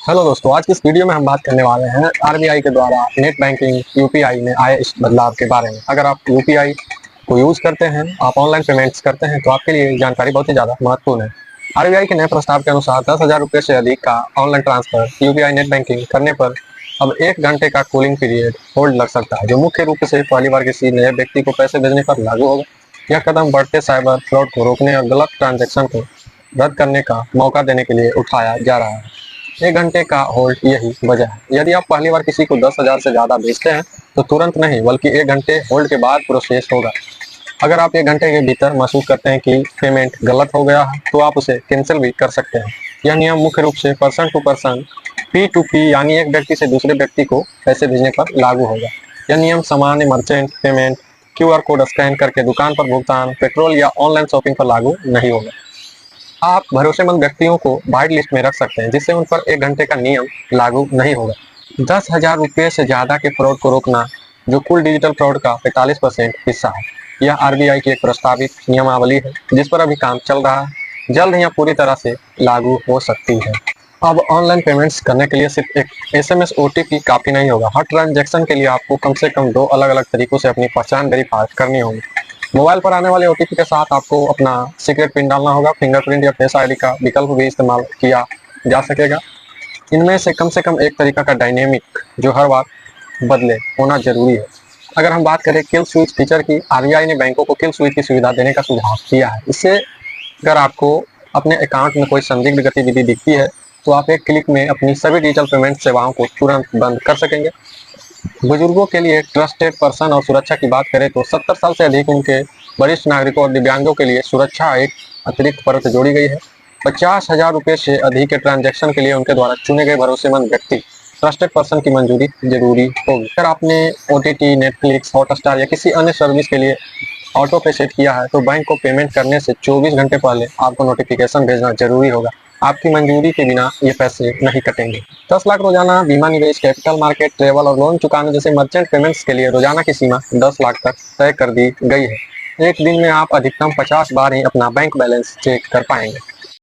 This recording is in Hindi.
हेलो दोस्तों, आज की इस वीडियो में हम बात करने वाले हैं आरबीआई के द्वारा नेट बैंकिंग यूपीआई में आए इस बदलाव के बारे में। अगर आप यूपीआई को यूज करते हैं, आप ऑनलाइन पेमेंट्स करते हैं, तो आपके लिए ये जानकारी बहुत ही ज़्यादा महत्वपूर्ण है। आरबीआई के नए प्रस्ताव के अनुसार 10,000 रुपये से अधिक का online transfer UPI net banking करने पर अब 1 घंटे का कूलिंग पीरियड होल्ड लग सकता है, जो मुख्य रूप से पहली बार किसी नए व्यक्ति को पैसे भेजने पर लागू होगा। यह कदम बढ़ते साइबर फ्रॉड को रोकने और गलत ट्रांजैक्शन को रद्द करने का मौका देने के लिए उठाया जा रहा है। 1 घंटे का होल्ड यही वजह है। यदि आप पहली बार किसी को 10,000 से ज़्यादा भेजते हैं, तो तुरंत नहीं बल्कि 1 घंटे होल्ड के बाद प्रोसेस होगा। अगर आप 1 घंटे के भीतर महसूस करते हैं कि पेमेंट गलत हो गया है, तो आप उसे कैंसिल भी कर सकते हैं। यह नियम मुख्य रूप से पर्सन टू पर्सन P2P यानी एक व्यक्ति से दूसरे व्यक्ति को पैसे भेजने पर लागू होगा। यह नियम सामान्य merchant payment, QR code scan करके दुकान पर भुगतान, पेट्रोल या ऑनलाइन शॉपिंग पर लागू नहीं होगा। आप भरोसेमंद व्यक्तियों को वाइट लिस्ट में रख सकते हैं, जिससे उन पर 1 घंटे का नियम लागू नहीं होगा। 10,000 रुपये से ज़्यादा के फ्रॉड को रोकना, जो कुल डिजिटल फ्रॉड का 45% हिस्सा है। यह आरबीआई की एक प्रस्तावित नियमावली है, जिस पर अभी काम चल रहा है। जल्द ही यह पूरी तरह से लागू हो सकती है। अब ऑनलाइन पेमेंट्स करने के लिए सिर्फ एक SMS OTP काफ़ी नहीं होगा। हर ट्रांजैक्शन के लिए आपको कम से कम 2 अलग-अलग तरीकों से अपनी पहचान वेरीफाई करनी होगी। मोबाइल पर आने वाले OTP के साथ आपको अपना सीक्रेट पिन डालना होगा। फिंगरप्रिंट या फेस आईडी का विकल्प भी इस्तेमाल किया जा सकेगा। इनमें से कम एक तरीका का डायनेमिक, जो हर बार बदले, होना जरूरी है। अगर हम बात करें किल स्विच फीचर की, आरबीआई ने बैंकों को किल स्विच की सुविधा देने का सुझाव दिया है। इससे अगर आपको अपने अकाउंट में कोई संदिग्ध गतिविधि दिखती है, तो आप एक क्लिक में अपनी सभी डिजिटल पेमेंट सेवाओं को तुरंत बंद कर सकेंगे। बुजुर्गों के लिए ट्रस्टेड पर्सन और सुरक्षा की बात करें तो 70 साल से अधिक उनके वरिष्ठ नागरिकों और दिव्यांगों के लिए सुरक्षा एक अतिरिक्त परत जोड़ी गई है। 50,000 रुपये से अधिक के ट्रांजैक्शन के लिए उनके द्वारा चुने गए भरोसेमंद व्यक्ति ट्रस्टेड पर्सन की मंजूरी जरूरी होगी। अगर आपने OTT, नेटफ्लिक्स, हॉटस्टार या किसी अन्य सर्विस के लिए ऑटो पे सेट किया है, तो बैंक को पेमेंट करने से 24 घंटे पहले आपको नोटिफिकेशन भेजना जरूरी होगा। आपकी मंजूरी के बिना ये पैसे नहीं कटेंगे। 10 लाख रोजाना बीमा निवेश, कैपिटल मार्केट, ट्रेवल और लोन चुकाने जैसे मर्चेंट पेमेंट्स के लिए रोजाना की सीमा 10 लाख तक तय कर दी गई है। एक दिन में आप अधिकतम 50 बार ही अपना बैंक बैलेंस चेक कर पाएंगे।